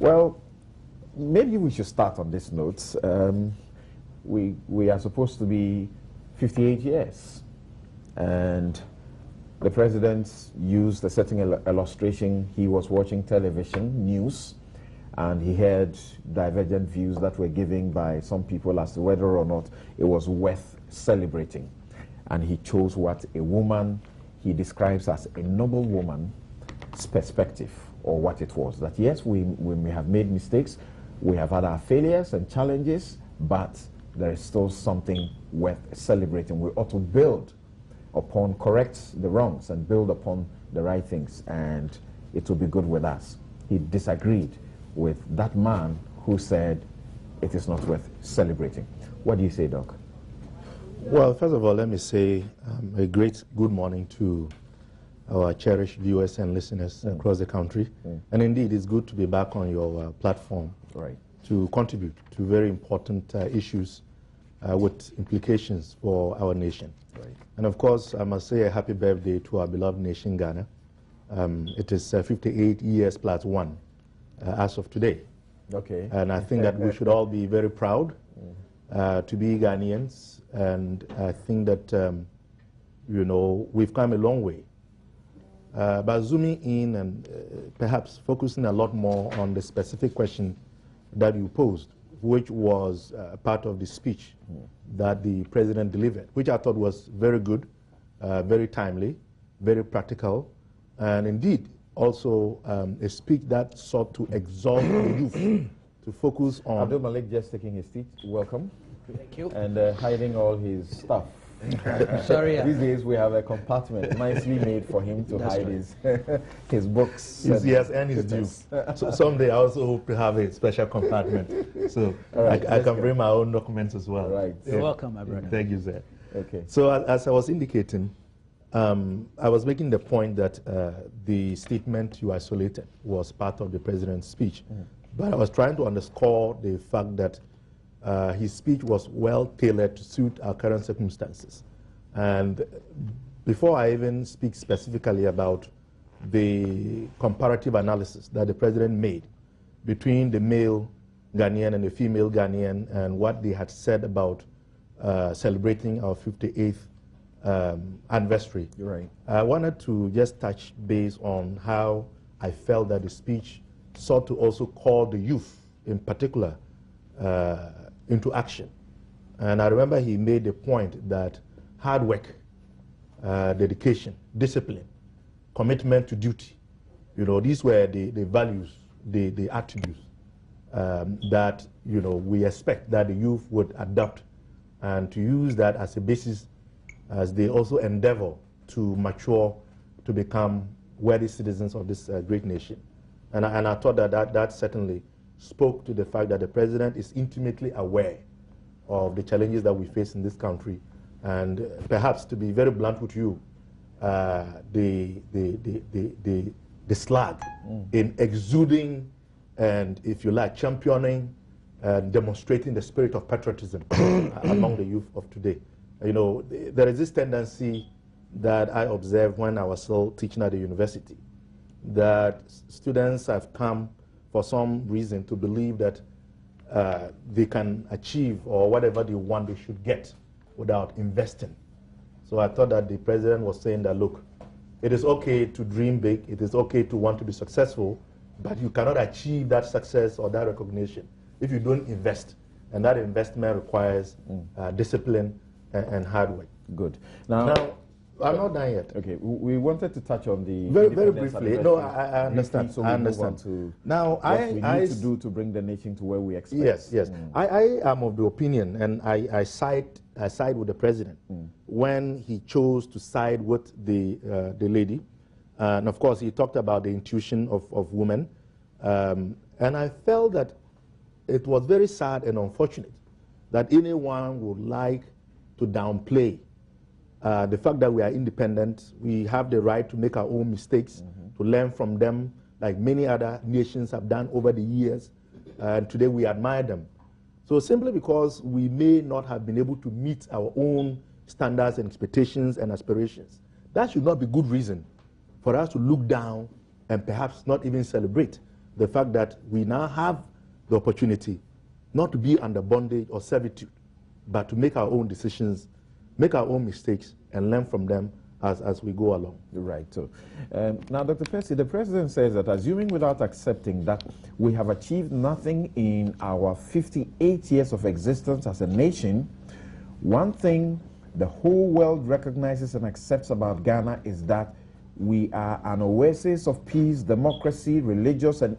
Well, maybe we should start on this note. We are supposed to be 58 years, and the president used a certain illustration. He was watching television news, and he heard divergent views that were given by some people as to whether or not it was worth celebrating. And he chose what a woman he describes as a noble woman's perspective, or what it was. That yes, we may have made mistakes, we have had our failures and challenges, but there is still something worth celebrating. We ought to build upon, correct the wrongs and build upon the right things, and it will be good with us. He disagreed with that man who said it is not worth celebrating. What do you say, Doc? Well, first of all, let me say a great good morning to our cherished viewers and listeners across the country. And indeed, it's good to be back on your platform to contribute to very important issues with implications for our nation. And of course, I must say a happy birthday to our beloved nation, Ghana. It is 58 years plus one as of today. Okay. And I think that we should all be very proud to be Ghanaians. And I think that, you know, we've come a long way. By zooming in and perhaps focusing a lot more on the specific question that you posed, which was part of the speech that the president delivered, which I thought was very good, very timely, very practical, and indeed also a speech that sought to exalt the youth to focus on... Abdul Malik just taking his seat. Welcome. Thank you. And hiding all his stuff. Sorry. These days we have a compartment nicely made for him to hide his books. Yes, and his dues. So someday I also hope to have a special compartment. So right, I can bring my own documents as well. Right. You're welcome, my brother. Thank you, sir. Okay. So as I was indicating, I was making the point that the statement you isolated was part of the president's speech. But I was trying to underscore the fact that his speech was well tailored to suit our current circumstances. And before I even speak specifically about the comparative analysis that the president made between the male Ghanaian and the female Ghanaian and what they had said about celebrating our 58th anniversary, I wanted to just touch base on how I felt that the speech sought to also call the youth in particular into action. And I remember he made the point that hard work, dedication, discipline, commitment to duty, you know, these were the values, the attributes that, you know, we expect that the youth would adopt and to use that as a basis as they also endeavor to mature to become worthy citizens of this great nation. And I thought that certainly spoke to the fact that the president is intimately aware of the challenges that we face in this country, and perhaps, to be very blunt with you, the slag in exuding and, if you like, championing and demonstrating the spirit of patriotism among the youth of today. You know, there is this tendency that I observed when I was still teaching at the university, that students have come for some reason to believe that they can achieve or whatever they want they should get without investing. So I thought that the president was saying that, look, it is okay to dream big, it is okay to want to be successful, but you cannot achieve that success or that recognition if you don't invest. And that investment requires discipline and hard work. Good. Now, I'm not done yet. Okay, we wanted to touch on the very briefly. No, I understand. So I understand. To now, what we need to do to bring the nation to where we expect. Yes. I am of the opinion, and I side with the president when he chose to side with the lady, and of course he talked about the intuition of women, and I felt that it was very sad and unfortunate that anyone would like to downplay the fact that we are independent. We have the right to make our own mistakes, to learn from them, like many other nations have done over the years, and today we admire them. So simply because we may not have been able to meet our own standards and expectations and aspirations, that should not be good reason for us to look down and perhaps not even celebrate the fact that we now have the opportunity not to be under bondage or servitude, but to make our own decisions, make our own mistakes, and learn from them as we go along. Right. So, now, Dr. Percy, the president says that assuming without accepting that we have achieved nothing in our 58 years of existence as a nation, one thing the whole world recognizes and accepts about Ghana is that we are an oasis of peace, democracy, religious and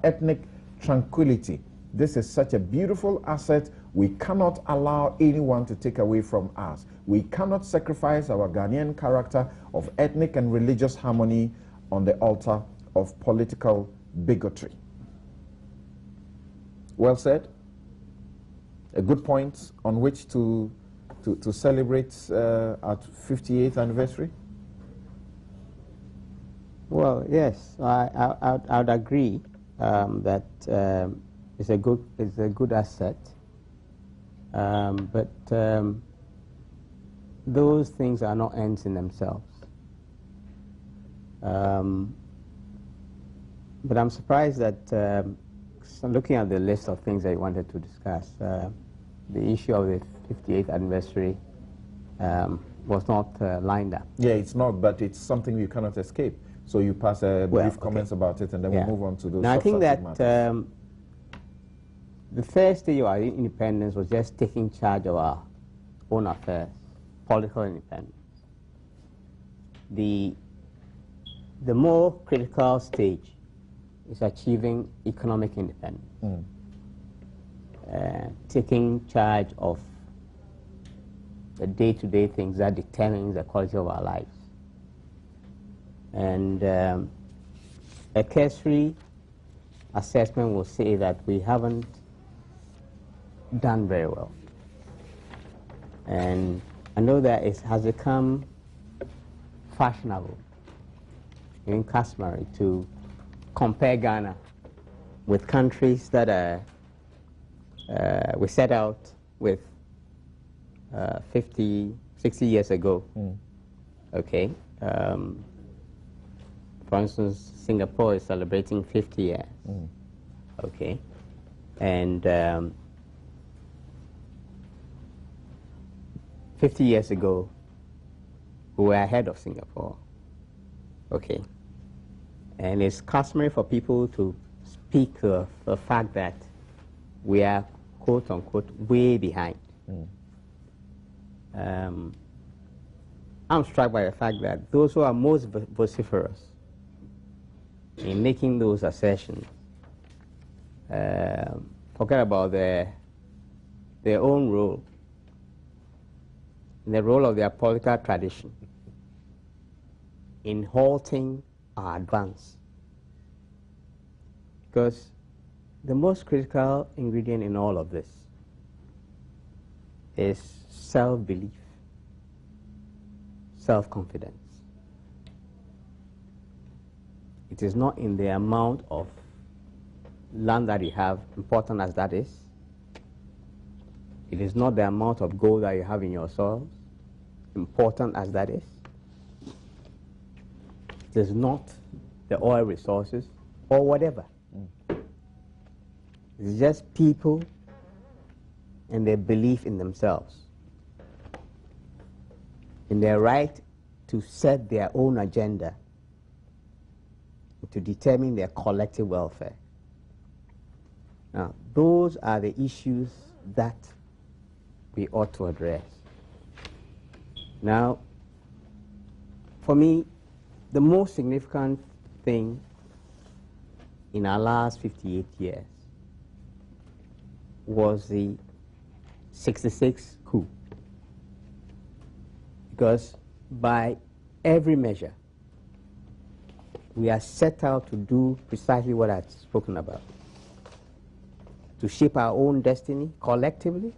ethnic tranquility. This is such a beautiful asset we cannot allow anyone to take away from us. We cannot sacrifice our Ghanaian character of ethnic and religious harmony on the altar of political bigotry. Well said. A good point on which to celebrate our 58th anniversary. Well, yes, I'd agree that it's a good asset, but those things are not ends in themselves. But I'm surprised that looking at the list of things that you wanted to discuss, the issue of the 58th anniversary was not lined up. Yeah, it's not, but it's something you cannot escape. So you pass brief comments about it, and then we'll move on to those. Now, I think that the first stage of our independence was just taking charge of our own affairs, political independence. The more critical stage is achieving economic independence, taking charge of the day-to-day things that determine the quality of our lives. And a cursory assessment will say that we haven't done very well. And I know that it has become fashionable, even customary, to compare Ghana with countries that we set out with 50, 60 years ago. Okay. For instance, Singapore is celebrating 50 years. Okay. And 50 years ago, we were ahead of Singapore. Okay. And it's customary for people to speak of the fact that we are, quote unquote, way behind. I'm struck by the fact that those who are most vociferous in making those assertions forget about their own role, the role of their political tradition in halting our advance. Because the most critical ingredient in all of this is self-belief, self-confidence. It is not in the amount of land that you have, important as that is. It is not the amount of gold that you have in your soils, important as that is. It is not the oil resources or whatever. It's just people and their belief in themselves, in their right to set their own agenda, to determine their collective welfare. Now, those are the issues that we ought to address. Now, for me, the most significant thing in our last 58 years was the 66 coup. Because by every measure, we are set out to do precisely what I've spoken about. To shape our own destiny collectively,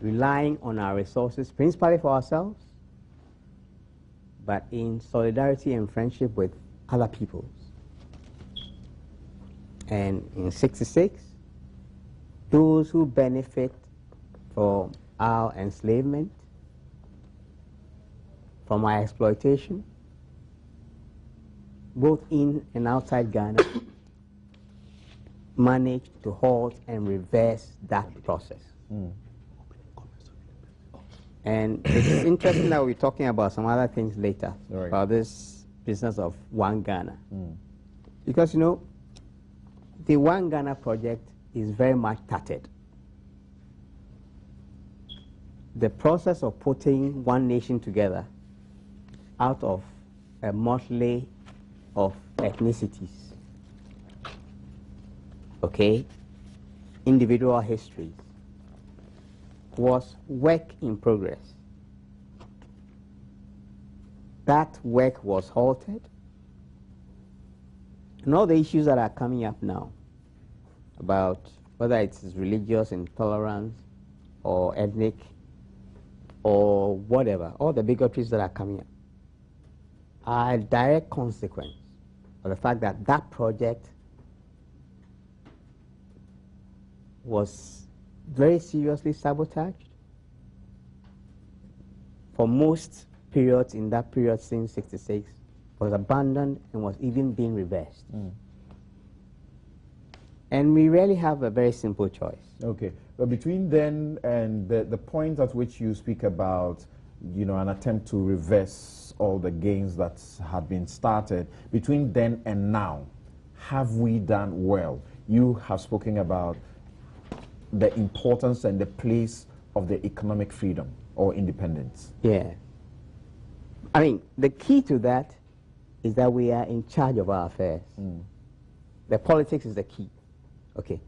relying on our resources, principally for ourselves, but in solidarity and friendship with other peoples. And in 66, those who benefit from our enslavement, from our exploitation, both in and outside Ghana, managed to halt and reverse that process. And it's interesting that we're talking about some other things later, Right. about this business of One Ghana. Because, you know, the One Ghana project is very much started. The process of putting one nation together out of a motley of ethnicities, okay, individual histories, was work in progress. That work was halted. And all the issues that are coming up now about whether it's religious intolerance or ethnic or whatever, all the bigotries that are coming up are a direct consequence of the fact that that project was very seriously sabotaged for most periods in that period since 66, was abandoned and was even being reversed. And we really have a very simple choice. Okay, but between then and the point at which you speak about, you know, an attempt to reverse all the gains that had been started, between then and now, have we done well? You have spoken about the importance and the place of the economic freedom or independence. Yeah. I mean, the key to that is that we are in charge of our affairs. The politics is the key. Okay.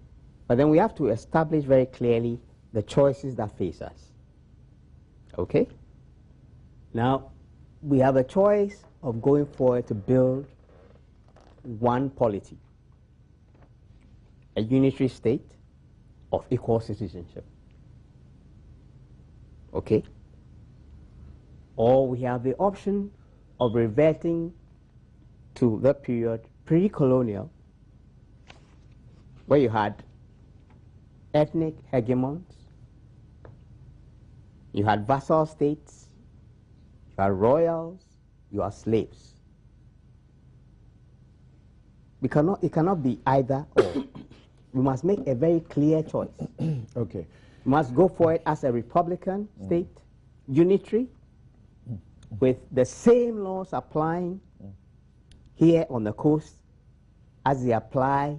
But then we have to establish very clearly the choices that face us. Okay? Now, we have a choice of going forward to build one polity, a unitary state of equal citizenship. Okay? Or we have the option of reverting to the period pre-colonial, where you had ethnic hegemons, you had vassal states, you had royals, you had slaves. It cannot be either or. We must make a very clear choice. Okay. We must go for it as a republican state, unitary, with the same laws applying here on the coast as they apply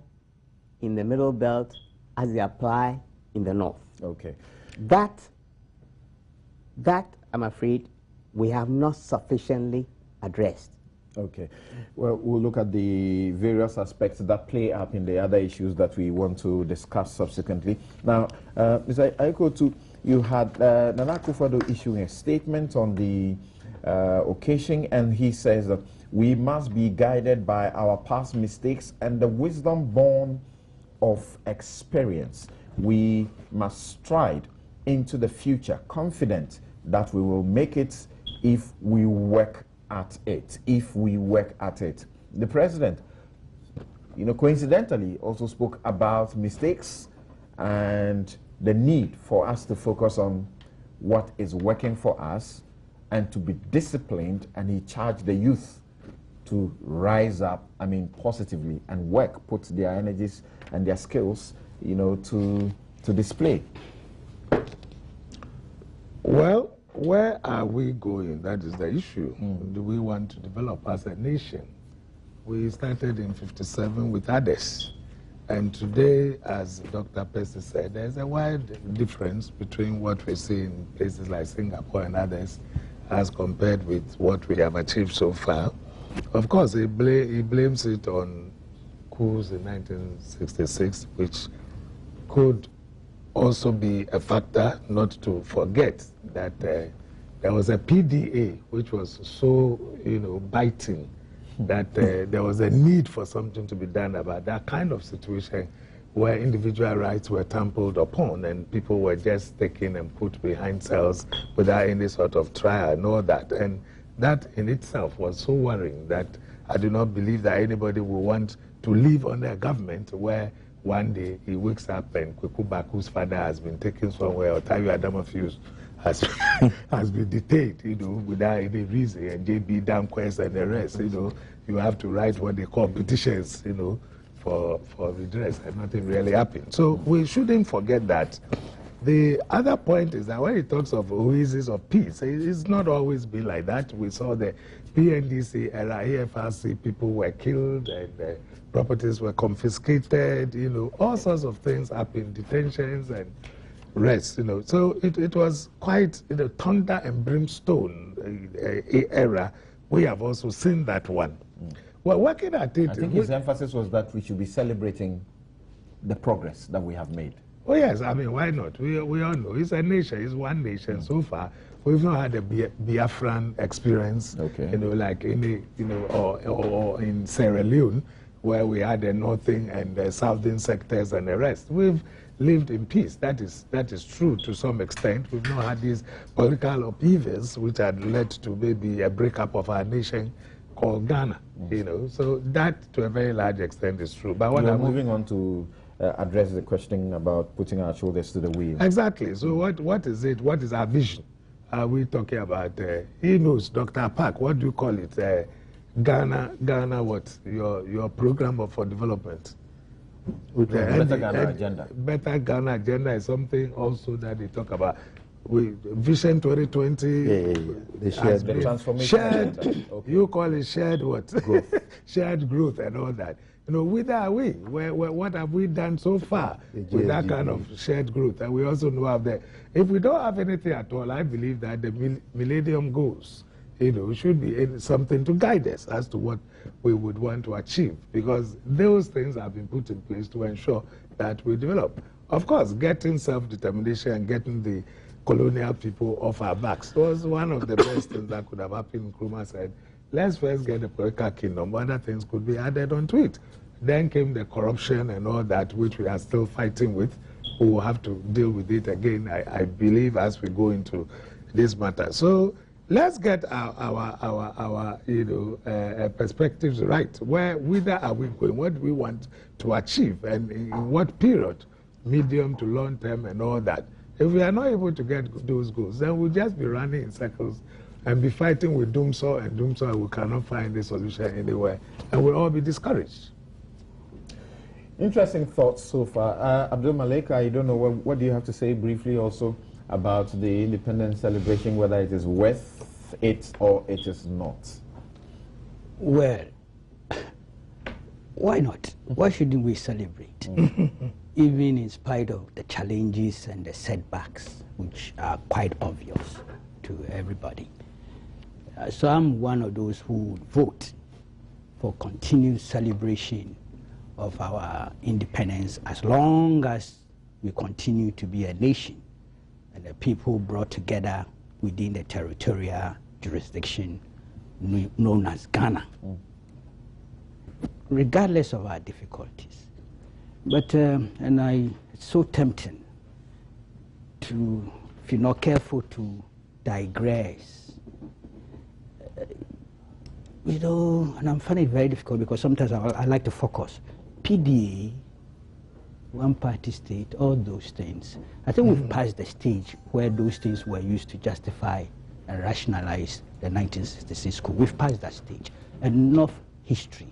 in the middle belt, as they apply in the north. Okay. That, I'm afraid, we have not sufficiently addressed. Okay. Well, we'll look at the various aspects that play up in the other issues that we want to discuss subsequently. Now, Mr. Aikotu, you had Nana Akufo-Addo issuing a statement on the occasion, and he says that we must be guided by our past mistakes and the wisdom born of experience. We must stride into the future confident that we will make it if we work at it. The president, you know, coincidentally also spoke about mistakes and the need for us to focus on what is working for us and to be disciplined, and he charged the youth to rise up, positively, and work, put their energies and their skills, you know, to display. Well, where are we going? That is the issue. Do we want to develop as a nation? We started in 57 with others. And today, as Dr. Percy said, there's a wide difference between what we see in places like Singapore and others as compared with what we have achieved so far. Of course, he blames it on coups in 1966, which could also be a factor not to forget that there was a PDA which was so, biting that there was a need for something to be done about that kind of situation where individual rights were trampled upon and people were just taken and put behind cells without any sort of trial and all that. And that in itself was so worrying that I do not believe that anybody will want to live under a government where one day he wakes up and Kweku Baku's father has been taken somewhere, or Tayo Adamafiu's has been detained, without any reason, and JB Danquest and the rest, you have to write what they call petitions, for redress and nothing really happened. So we shouldn't forget that. The other point is that when he talks of oasis of peace, it's not always been like that. We saw the PNDC era, AFRC, people were killed and properties were confiscated, you know, all sorts of things happened, detentions and rest, you know. So it was quite, you know, thunder and brimstone era. We have also seen that one. We're working at it. I think his emphasis was that we should be celebrating the progress that we have made. Oh yes, I mean, why not? We all know it's a nation, it's one nation. So far, we've not had a Biafran experience, you know, like in the, you know, or in Sierra Leone, where we had the northern and the southern sectors and the rest. We've lived in peace. That is true to some extent. We've not had these political upheavals which had led to maybe a breakup of our nation called Ghana, you know. So that, to a very large extent, is true. But what We're moving on to address the question about putting our shoulders to the wheel. Exactly. So what is it? What is our vision? Are we talking about, he knows, Dr. Park, what do you call it? Ghana what? Your program for development. Better Ghana agenda. Better Ghana agenda is something also that they talk about. Vision 2020. The transformation. Shared, okay. You call it shared what? Growth. Shared growth and all that. You know, whither are we? What have we done so far with that kind of shared growth? And we also know of that. If we don't have anything at all, I believe that the Millennium Goals, you know, should be something to guide us as to what we would want to achieve, because those things have been put in place to ensure that we develop. Of course, getting self-determination and getting the colonial people off our backs was one of the best things that could have happened. Nkrumah said, let's first get the political kingdom. Other things could be added onto it. Then came the corruption and all that, which we are still fighting with. We will have to deal with it again, I believe, as we go into this matter. So let's get our you know, perspectives right. Whither are we going? What do we want to achieve? And in what period? Medium to long term and all that. If we are not able to get those goals, then we'll just be running in circles and be fighting with Doomsaw and Doomsaw, and we cannot find a solution anywhere, and we'll all be discouraged. Interesting thoughts so far. Abdul Malik, I don't know, what do you have to say briefly also about the independence celebration, whether it is worth it or it is not? Well, why not? Why shouldn't we celebrate? Even in spite of the challenges and the setbacks, which are quite obvious to everybody. So I'm one of those who would vote for continued celebration of our independence as long as we continue to be a nation and the people brought together within the territorial jurisdiction known as Ghana, regardless of our difficulties. But, it's so tempting to, if you're not careful, to digress. You know, and I'm finding it very difficult because sometimes I like to focus. PDA, one-party state, all those things. I think we've passed the stage where those things were used to justify and rationalize the 1966 coup. We've passed that stage. Enough history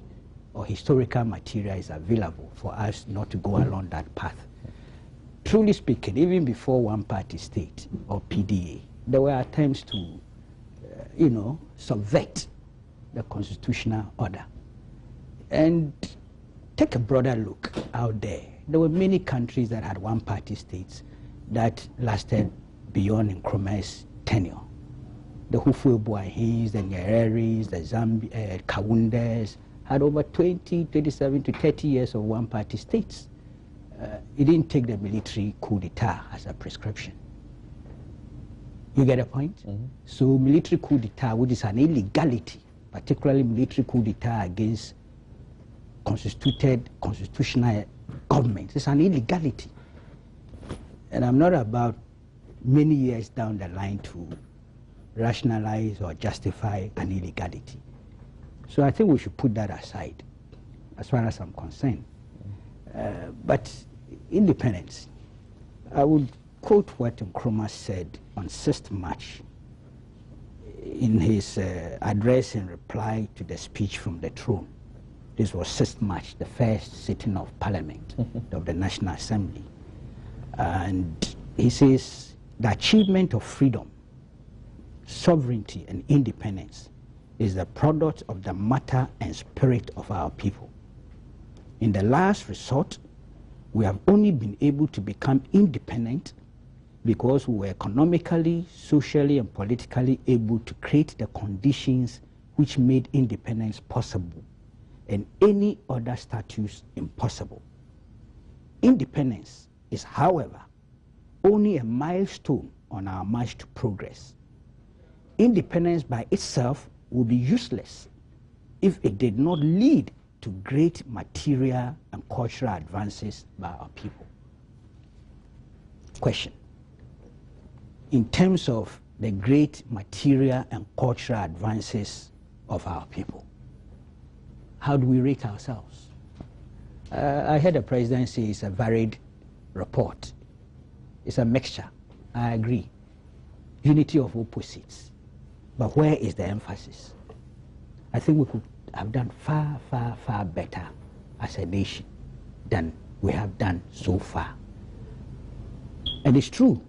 or historical material is available for us not to go along that path. Truly speaking, even before one-party state or PDA, there were attempts to, you know, subvert the constitutional order. And take a broader look out there. There were many countries that had one-party states that lasted beyond Nkrumah's tenure. The Hufwebwahis, the Nyereris, the Kaundes had over 20, 27 to 30 years of one-party states. It didn't take the military coup d'etat as a prescription. You get a point? So military coup d'etat, which is an illegality, particularly military coup d'etat against constitutional government, it's an illegality. And I'm not about many years down the line to rationalize or justify an illegality. So I think we should put that aside, as far as I'm concerned. But independence, I would quote what Nkrumah said on 6th March in his address in reply to the speech from the throne. This was 6th March, the first sitting of Parliament of the National Assembly. And he says, the achievement of freedom, sovereignty, and independence is the product of the matter and spirit of our people. In the last resort, we have only been able to become independent because we were economically, socially, and politically able to create the conditions which made independence possible and any other status impossible. Independence is, however, only a milestone on our march to progress. Independence by itself would be useless if it did not lead to great material and cultural advances by our people. Question: in terms of the great material and cultural advances of our people, how do we rate ourselves? I heard the president say it's a varied report. It's a mixture. I agree. Unity of opposites. But where is the emphasis? I think we could have done far, far, far better as a nation than we have done so far. And it's true,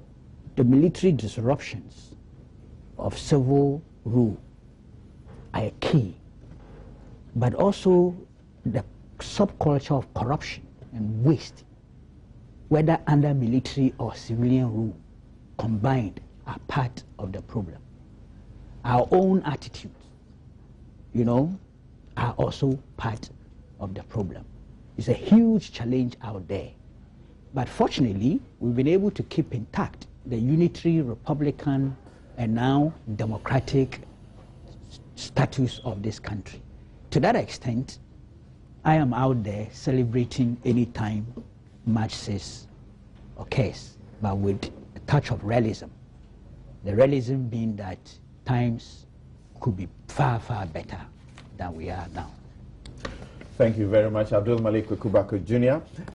the military disruptions of civil rule are key, but also the subculture of corruption and waste, whether under military or civilian rule, combined are part of the problem. Our own attitudes, are also part of the problem. It's a huge challenge out there. But fortunately, we've been able to keep intact the unitary, republican, and now democratic status of this country. To that extent, I am out there celebrating any time March 6 occurs, but with a touch of realism. The realism being that times could be far, far better than we are now. Thank you very much, Abdul Malik Kubako Jr.